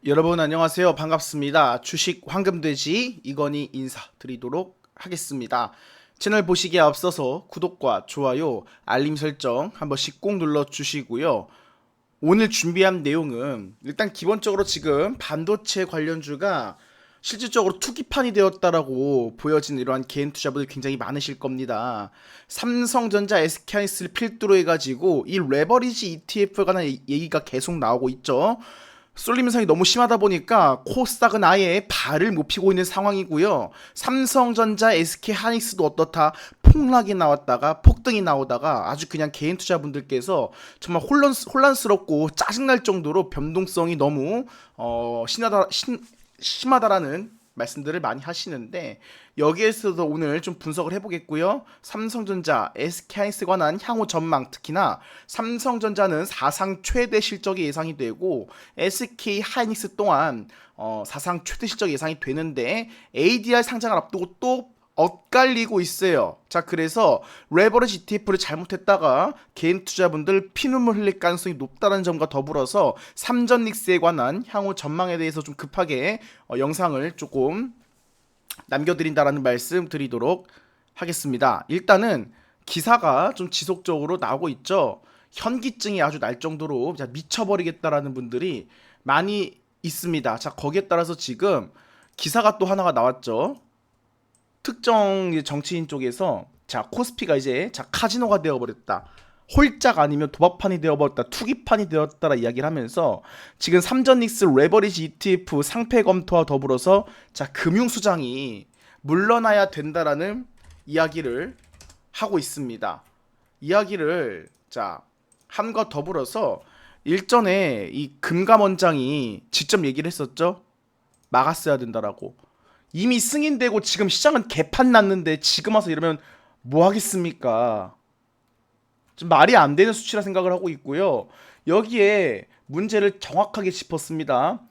여러분 안녕하세요. 반갑습니다. 주식 황금돼지 이건희 인사드리도록 하겠습니다. 채널 보시기에 앞서서 구독과 좋아요, 알림 설정 한 번씩 꼭 눌러주시고요. 오늘 준비한 내용은 일단 기본적으로 지금 반도체 관련주가 실질적으로 투기판이 되었다라고 보여지는 이러한 개인 투자분들 굉장히 많으실 겁니다. 삼성전자, SK하이닉스를 필두로 해가지고 이 레버리지 ETF에 관한 얘기가 계속 나오고 있죠. 쏠림 현상이 너무 심하다 보니까 코스닥은 아예 발을 못 피고 있는 상황이고요. 삼성전자, SK하이닉스도 어떻다 폭락이 나왔다가 폭등이 나오다가 아주 그냥 개인 투자분들께서 정말 혼란스럽고 짜증날 정도로 변동성이 너무 심하다라는 말씀들을 많이 하시는데 여기에서도 오늘 좀 분석을 해보겠고요. 삼성전자, SK하이닉스에 관한 향후 전망, 특히나 삼성전자는 사상 최대 실적이 예상이 되고 SK하이닉스 또한 사상 최대 실적 예상이 되는데 ADR 상장을 앞두고 또 엇갈리고 있어요. 자, 그래서 레버리지 ETF를 잘못했다가 개인 투자분들 피눈물 흘릴 가능성이 높다는 점과 더불어서 삼전닉스에 관한 향후 전망에 대해서 좀 급하게 영상을 조금 남겨드린다라는 말씀 드리도록 하겠습니다. 일단은 기사가 좀 지속적으로 나오고 있죠. 현기증이 아주 날 정도로 미쳐버리겠다라는 분들이 많이 있습니다. 자, 거기에 따라서 지금 기사가 또 하나가 나왔죠. 특정 정치인 쪽에서 자 코스피가 이제 자 카지노가 되어버렸다, 홀짝 아니면 도박판이 되어버렸다, 투기판이 되었다라 이야기를 하면서 지금 삼전닉스 레버리지 ETF 상패 검토와 더불어서 자 금융수장이 물러나야 된다라는 이야기를 하고 있습니다. 이야기를 자 함과 더불어서 일전에 이 금감원장이 직접 얘기를 했었죠. 막았어야 된다라고. 이미 승인되고 지금 시장은 개판 났는데 지금 와서 이러면 뭐 하겠습니까? 좀 말이 안 되는 수치라 생각을 하고 있고요. 여기에 문제를 정확하게 짚었습니다.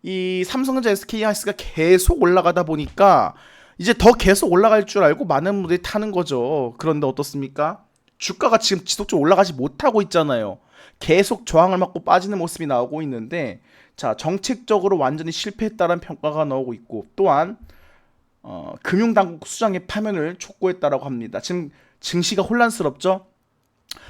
이 삼성전자, SK하이닉스가 계속 올라가다 보니까 이제 더 계속 올라갈 줄 알고 많은 분들이 타는 거죠. 그런데 어떻습니까? 주가가 지금 지속적으로 올라가지 못하고 있잖아요. 계속 저항을 맞고 빠지는 모습이 나오고 있는데 자 정책적으로 완전히 실패했다는 평가가 나오고 있고 또한 금융당국 수장의 파면을 촉구했다라고 합니다. 지금 증시가 혼란스럽죠?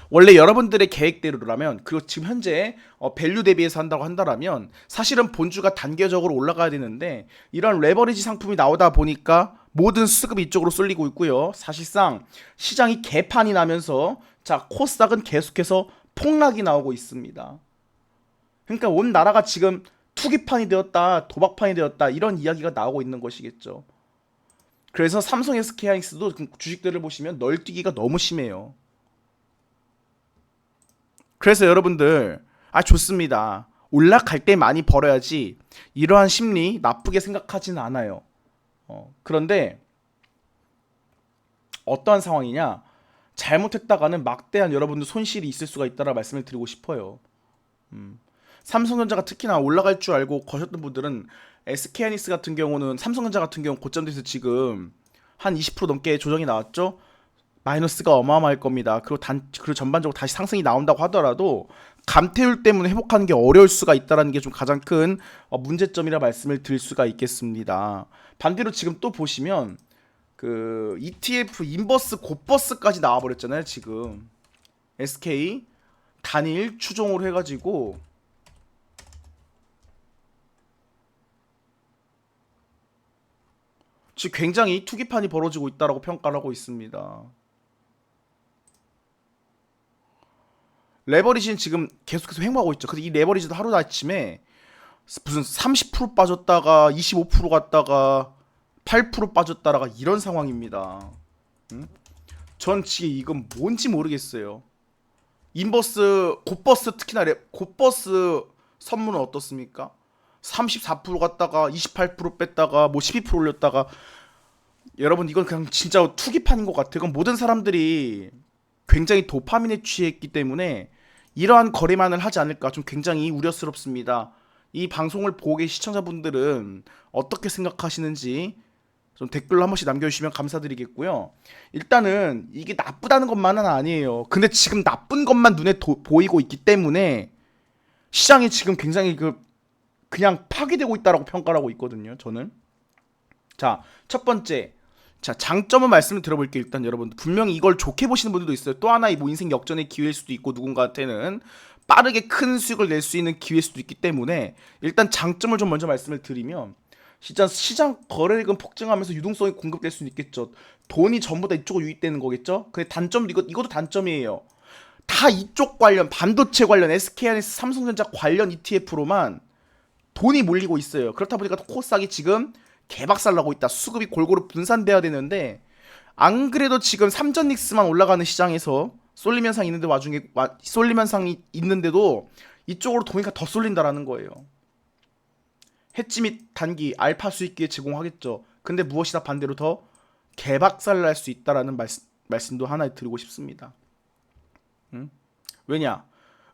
원래 여러분들의 계획대로라면 그리고 지금 현재 밸류 대비해서 한다고 한다라면 사실은 본주가 단계적으로 올라가야 되는데 이런 레버리지 상품이 나오다 보니까 모든 수급이 이쪽으로 쏠리고 있고요. 사실상 시장이 개판이 나면서 자 코스닥은 계속해서 폭락이 나오고 있습니다. 그러니까 온 나라가 지금 투기판이 되었다, 도박판이 되었다 이런 이야기가 나오고 있는 것이겠죠. 그래서 삼성, SK하이닉스도 주식들을 보시면 널뛰기가 너무 심해요. 그래서 여러분들 좋습니다. 올라갈 때 많이 벌어야지 이러한 심리 나쁘게 생각하지는 않아요. 그런데 어떠한 상황이냐, 잘못했다가는 막대한 여러분들 손실이 있을 수가 있다라 말씀을 드리고 싶어요. 삼성전자가 특히나 올라갈 줄 알고 거셨던 분들은 SK하이닉스 같은 경우는 삼성전자 같은 경우 고점에서 지금 한 20% 넘게 조정이 나왔죠. 마이너스가 어마어마할 겁니다. 그리고 전반적으로 다시 상승이 나온다고 하더라도 감태율 때문에 회복하는 게 어려울 수가 있다는 게 좀 가장 큰 문제점이라 말씀을 드릴 수가 있겠습니다. 반대로 지금 또 보시면 그 ETF 인버스 곧버스까지 나와버렸잖아요. 지금 SK 단일 추종으로 해가지고 지금 굉장히 투기판이 벌어지고 있다라고 평가를 하고 있습니다. 레버리지는 지금 계속해서 횡보하고 있죠. 근데 이 레버리지도 하루아침에 무슨 30% 빠졌다가 25% 갔다가 8% 빠졌다가 이런 상황입니다. 전 지금 이건 뭔지 모르겠어요. 인버스, 곧버스 특히나 곧버스 선물은 어떻습니까? 34% 갔다가 28% 뺐다가 뭐 12% 올렸다가 여러분 이건 그냥 진짜 투기판인 것 같아요. 그건 모든 사람들이 굉장히 도파민에 취했기 때문에 이러한 거래만을 하지 않을까 좀 굉장히 우려스럽습니다. 이 방송을 보고 계신 시청자분들은 어떻게 생각하시는지 좀 댓글로 한 번씩 남겨주시면 감사드리겠고요. 일단은 이게 나쁘다는 것만은 아니에요. 근데 지금 나쁜 것만 눈에 보이고 있기 때문에 시장이 지금 굉장히 그냥 파괴되고 있다라고 평가를 하고 있거든요. 저는. 자, 첫 번째. 자, 장점은 말씀을 들어볼게요. 일단 여러분 분명히 이걸 좋게 보시는 분들도 있어요. 또 하나의 뭐 인생 역전의 기회일 수도 있고 누군가한테는 빠르게 큰 수익을 낼 수 있는 기회일 수도 있기 때문에 일단 장점을 좀 먼저 말씀을 드리면 진짜 시장 거래액은 폭증하면서 유동성이 공급될 수는 있겠죠. 돈이 전부 다 이쪽으로 유입되는 거겠죠. 근데 단점도 이것도 단점이에요. 다 이쪽 관련 반도체 관련 SK하이닉스 삼성전자 관련 ETF로만 돈이 몰리고 있어요. 그렇다 보니까 코스닥이 지금 개박살 나고 있다. 수급이 골고루 분산돼야 되는데 안 그래도 지금 삼전닉스만 올라가는 시장에서 쏠림 현상이 있는데 와중에 쏠림 현상이 있는데도 이쪽으로 돈이 더 쏠린다라는 거예요. 해지 및 단기 알파 수익기에 제공하겠죠. 근데 무엇이나 반대로 더 개박살 날 수 있다라는 말씀도 하나 드리고 싶습니다. 왜냐?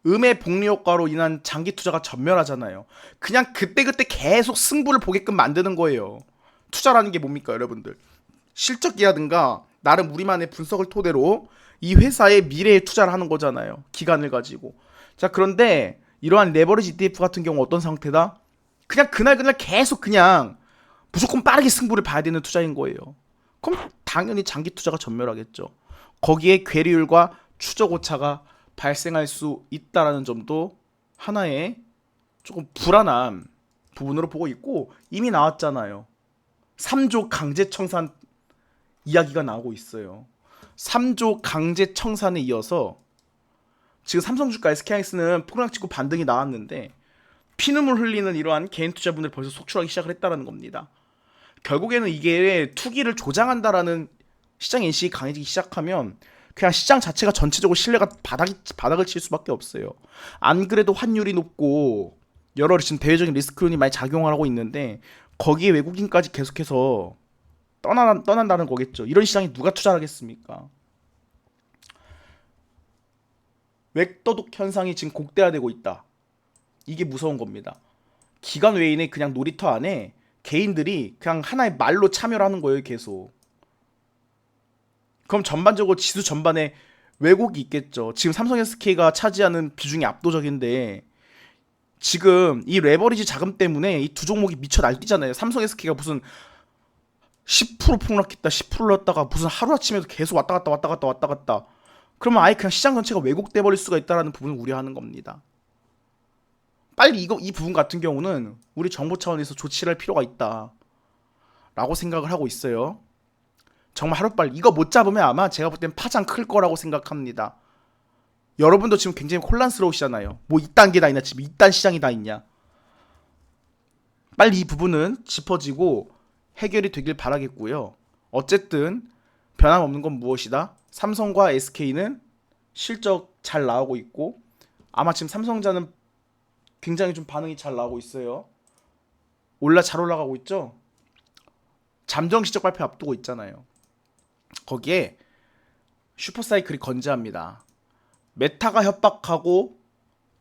음의 복리 효과로 인한 장기 투자가 전멸하잖아요. 그냥 그때그때 계속 승부를 보게끔 만드는 거예요. 투자라는 게 뭡니까, 여러분들? 실적이라든가 나름 우리만의 분석을 토대로 이 회사의 미래에 투자를 하는 거잖아요. 기간을 가지고. 자, 그런데 이러한 레버리지 ETF 같은 경우 어떤 상태다? 그냥 그날 계속 그냥 무조건 빠르게 승부를 봐야 되는 투자인 거예요. 그럼 당연히 장기 투자가 전멸하겠죠. 거기에 괴리율과 추적 오차가 발생할 수 있다라는 점도 하나의 조금 불안한 부분으로 보고 있고 이미 나왔잖아요. 3조 강제 청산 이야기가 나오고 있어요. 3조 강제 청산에 이어서 지금 삼성주가 SK하이닉스는 폭락 찍고 반등이 나왔는데 피눈물 흘리는 이러한 개인 투자분들 벌써 속출하기 시작을 했다는 겁니다. 결국에는 이게 투기를 조장한다라는 시장 인식이 강해지기 시작하면 그냥 시장 자체가 전체적으로 신뢰가 바닥을 칠 수밖에 없어요. 안 그래도 환율이 높고 여러 지금 대외적인 리스크론이 많이 작용을 하고 있는데 거기에 외국인까지 계속해서 떠난다는 거겠죠. 이런 시장에 누가 투자를 하겠습니까? 외도독 현상이 지금 극대화되고 있다. 이게 무서운 겁니다. 기관 외인의 그냥 놀이터 안에 개인들이 그냥 하나의 말로 참여를 하는 거예요, 계속. 그럼 전반적으로 지수 전반에 왜곡이 있겠죠. 지금 삼성 SK가 차지하는 비중이 압도적인데 지금 이 레버리지 자금 때문에 이 두 종목이 미쳐 날뛰잖아요. 삼성 SK가 무슨 10% 폭락했다, 10% 올랐다가 무슨 하루아침에도 계속 왔다 갔다. 그러면 아예 그냥 시장 전체가 왜곡돼 버릴 수가 있다라는 부분을 우려하는 겁니다. 빨리 이 부분 같은 경우는 우리 정부 차원에서 조치를 할 필요가 있다 라고 생각을 하고 있어요. 정말 하루빨리 이거 못 잡으면 아마 제가 볼 땐 파장 클 거라고 생각합니다. 여러분도 지금 굉장히 혼란스러우시잖아요. 뭐 이딴 게 다 있냐, 지금 이딴 시장이 다 있냐. 빨리 이 부분은 짚어지고 해결이 되길 바라겠고요. 어쨌든 변함없는 건 무엇이다? 삼성과 SK는 실적 잘 나오고 있고 아마 지금 삼성전자는 굉장히 좀 반응이 잘 나오고 있어요. 잘 올라가고 있죠? 잠정 실적 발표 앞두고 있잖아요. 거기에 슈퍼사이클이 건재합니다. 메타가 협박하고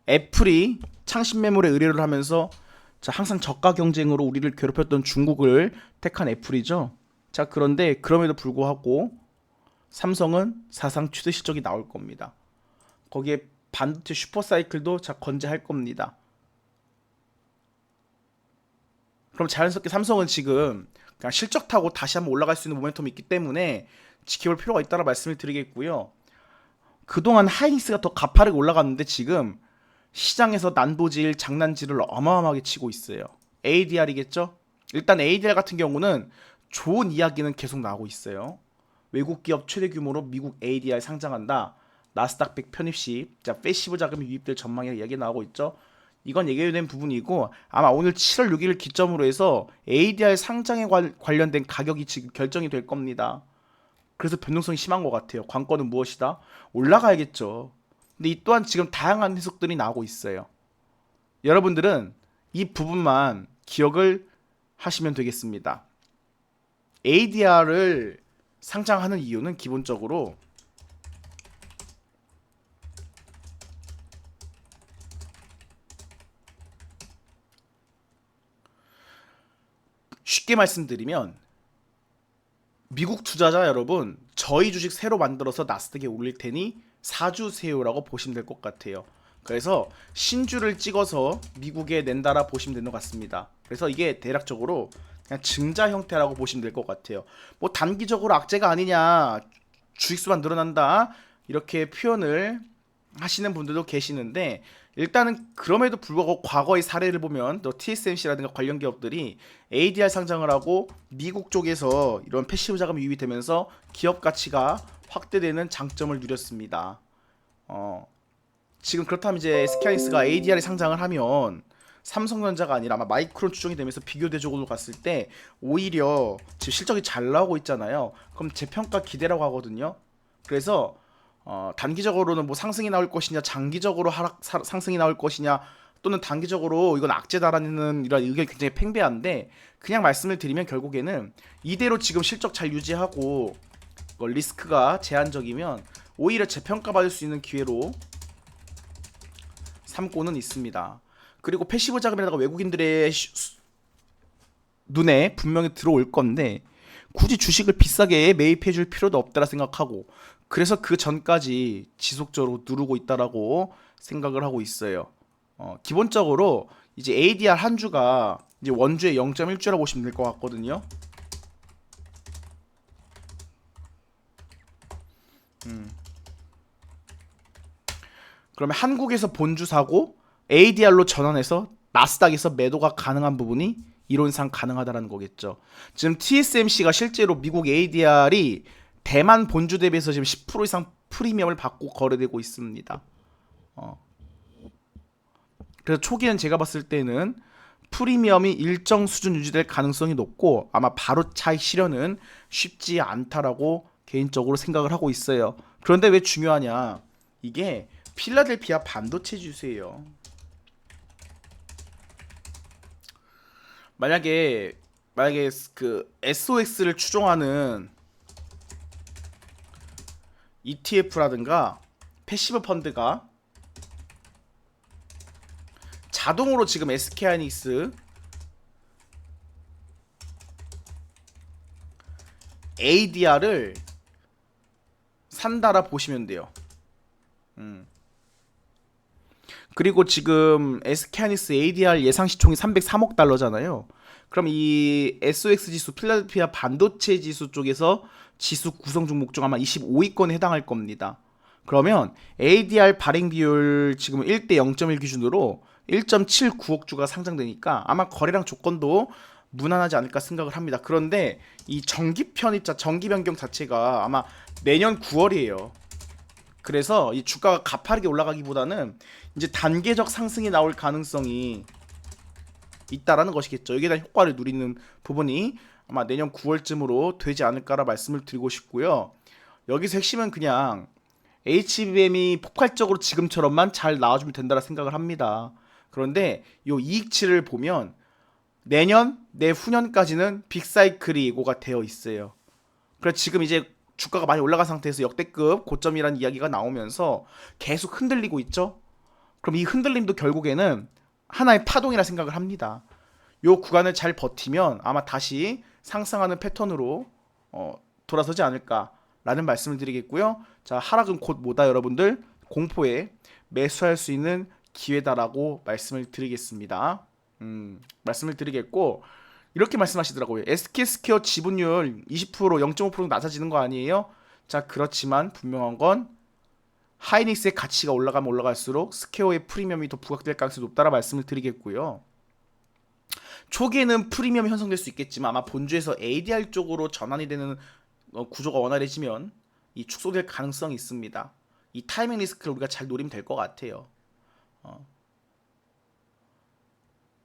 애플이 창신 매물에 의뢰를 하면서 자, 항상 저가 경쟁으로 우리를 괴롭혔던 중국을 택한 애플이죠. 자, 그런데 그럼에도 불구하고 삼성은 사상 최대 실적이 나올 겁니다. 거기에 반도체 슈퍼사이클도 자 건재할 겁니다. 그럼 자연스럽게 삼성은 지금 그냥 실적 타고 다시 한번 올라갈 수 있는 모멘텀이 있기 때문에 지켜볼 필요가 있다는 말씀을 드리겠고요. 그동안 하이닉스가 더 가파르게 올라갔는데 지금 시장에서 난도질, 장난질을 어마어마하게 치고 있어요. ADR이겠죠? 일단 ADR 같은 경우는 좋은 이야기는 계속 나오고 있어요. 외국 기업 최대 규모로 미국 ADR 상장한다. 나스닥 100 편입 시 패시브 자금이 유입될 전망이라는 이야기 나오고 있죠. 이건 예견된 부분이고 아마 오늘 7월 6일을 기점으로 해서 ADR 상장에 관련된 가격이 지금 결정이 될 겁니다. 그래서 변동성이 심한 것 같아요. 관건은 무엇이다? 올라가야겠죠. 근데 이 또한 지금 다양한 해석들이 나오고 있어요. 여러분들은 이 부분만 기억을 하시면 되겠습니다. ADR을 상장하는 이유는 기본적으로 쉽게 말씀드리면 미국 투자자 여러분 저희 주식 새로 만들어서 나스닥에 올릴 테니 사주세요라고 보시면 될 것 같아요. 그래서 신주를 찍어서 미국에 낸다라 보시면 되는 것 같습니다. 그래서 이게 대략적으로 그냥 증자 형태라고 보시면 될 것 같아요. 뭐 단기적으로 악재가 아니냐, 주식수만 늘어난다 이렇게 표현을 하시는 분들도 계시는데, 일단은 그럼에도 불구하고 과거의 사례를 보면 또 TSMC라든가 관련 기업들이 ADR 상장을 하고 미국 쪽에서 이런 패시브 자금 유입이 되면서 기업 가치가 확대되는 장점을 누렸습니다. 지금 그렇다면 이제 SK하이닉스가 ADR에 상장을 하면 삼성전자가 아니라 아마 마이크론 추정이 되면서 비교 대적으로 갔을 때 오히려 지금 실적이 잘 나오고 있잖아요. 그럼 재평가 기대라고 하거든요. 그래서 단기적으로는 뭐 상승이 나올 것이냐, 장기적으로 상승이 나올 것이냐, 또는 단기적으로 이건 악재다라는 이런 의견이 굉장히 팽배한데, 그냥 말씀을 드리면 결국에는 이대로 지금 실적 잘 유지하고 리스크가 제한적이면 오히려 재평가 받을 수 있는 기회로 삼고는 있습니다. 그리고 패시브 자금에다가 외국인들의 눈에 분명히 들어올 건데 굳이 주식을 비싸게 매입해 줄 필요도 없다라 생각하고, 그래서 그 전까지 지속적으로 누르고 있다라고 생각을 하고 있어요. 기본적으로 이제 ADR 한 주가 이제 원주의 0.1주라고 보시면 될 것 같거든요. 그러면 한국에서 본주 사고 ADR로 전환해서 나스닥에서 매도가 가능한 부분이 이론상 가능하다라는 거겠죠. 지금 TSMC가 실제로 미국 ADR이 대만 본주 대비해서 지금 10% 이상 프리미엄을 받고 거래되고 있습니다. 그래서 초기엔 제가 봤을 때는 프리미엄이 일정 수준 유지될 가능성이 높고 아마 바로 차익 실현은 쉽지 않다라고 개인적으로 생각을 하고 있어요. 그런데 왜 중요하냐? 이게 필라델피아 반도체 지수예요. 만약에 그 SOX를 추종하는 ETF라든가 패시브 펀드가 자동으로 지금 SK하이닉스 ADR을 산다라 보시면 돼요. 그리고 지금 SK하이닉스 ADR 예상 시총이 303억 달러잖아요. 그럼 이 SOX 지수, 필라델피아 반도체 지수 쪽에서 지수 구성 종목 중 아마 25위권에 해당할 겁니다. 그러면 ADR 발행 비율 지금 1대 0.1 기준으로 1.79억 주가 상장되니까 아마 거래량 조건도 무난하지 않을까 생각을 합니다. 그런데 이 정기 편입자, 정기 변경 자체가 아마 내년 9월이에요. 그래서 이 주가가 가파르게 올라가기보다는 이제 단계적 상승이 나올 가능성이 있다라는 것이겠죠. 여기에 대한 효과를 누리는 부분이 아마 내년 9월쯤으로 되지 않을까라 말씀을 드리고 싶고요. 여기서 핵심은 그냥 HBM이 폭발적으로 지금처럼만 잘 나와주면 된다라 생각을 합니다. 그런데 이 이익치를 보면 내년, 내후년까지는 빅사이클이 예고가 되어 있어요. 그래서 지금 이제 주가가 많이 올라간 상태에서 역대급 고점이라는 이야기가 나오면서 계속 흔들리고 있죠. 그럼 이 흔들림도 결국에는 하나의 파동이라 생각을 합니다. 요 구간을 잘 버티면 아마 다시 상승하는 패턴으로 돌아서지 않을까라는 말씀을 드리겠고요. 자, 하락은 곧 뭐다 여러분들? 공포에 매수할 수 있는 기회다라고 말씀을 드리겠습니다. 말씀을 드리겠고, 이렇게 말씀하시더라고요. SK스퀘어 지분율 20% 0.5% 낮아지는 거 아니에요? 자, 그렇지만 분명한 건 하이닉스의 가치가 올라가면 올라갈수록 스퀘어의 프리미엄이 더 부각될 가능성이 높다라 말씀을 드리겠고요. 초기에는 프리미엄이 형성될 수 있겠지만 아마 본주에서 ADR 쪽으로 전환이 되는 구조가 원활해지면 이 축소될 가능성이 있습니다. 이 타이밍 리스크를 우리가 잘 노리면 될 것 같아요.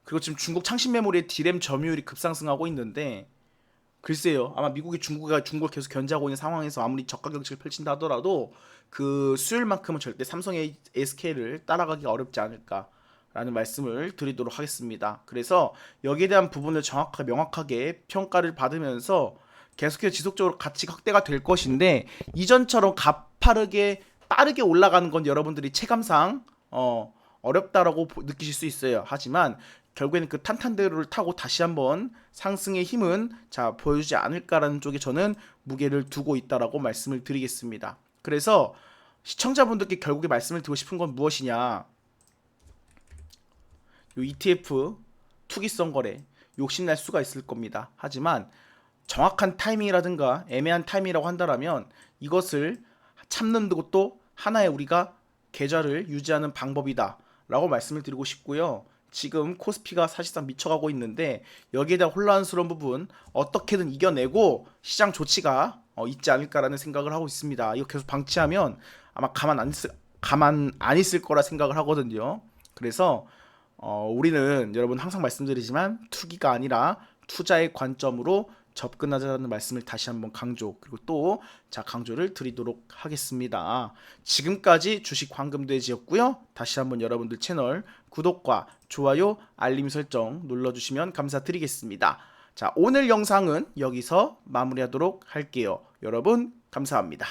그리고 지금 중국 창신 메모리의 D램 점유율이 급상승하고 있는데, 글쎄요, 아마 미국이 중국을 계속 견제하고 있는 상황에서 아무리 저가 경책을 펼친다 하더라도 그 수율만큼은 절대 삼성의 SK를 따라가기가 어렵지 않을까라는 말씀을 드리도록 하겠습니다. 그래서 여기에 대한 부분을 정확하게 명확하게 평가를 받으면서 계속해서 지속적으로 가치가 확대가 될 것인데, 이전처럼 가파르게 빠르게 올라가는 건 여러분들이 체감상 어렵다라고 느끼실 수 있어요. 하지만 결국에는 그 탄탄대로를 타고 다시 한번 상승의 힘은 자 보여주지 않을까라는 쪽에 저는 무게를 두고 있다라고 말씀을 드리겠습니다. 그래서 시청자분들께 결국에 말씀을 드리고 싶은 건 무엇이냐? 요 ETF 투기성 거래 욕심날 수가 있을 겁니다. 하지만 정확한 타이밍이라든가 애매한 타이밍이라고 한다면 이것을 참는 것도 하나의 우리가 계좌를 유지하는 방법이다 라고 말씀을 드리고 싶고요. 지금 코스피가 사실상 미쳐가고 있는데 여기에 대한 혼란스러운 부분 어떻게든 이겨내고 시장 조치가 있지 않을까라는 생각을 하고 있습니다. 이거 계속 방치하면 아마 가만 안 있을 거라 생각을 하거든요. 그래서 우리는 여러분 항상 말씀드리지만 투기가 아니라 투자의 관점으로 접근하자는 말씀을 다시 한번 강조 그리고 또 강조를 드리도록 하겠습니다. 지금까지 주식 황금돼지였고요. 다시 한번 여러분들 채널 구독과 좋아요, 알림 설정 눌러주시면 감사드리겠습니다. 자, 오늘 영상은 여기서 마무리하도록 할게요. 여러분 감사합니다.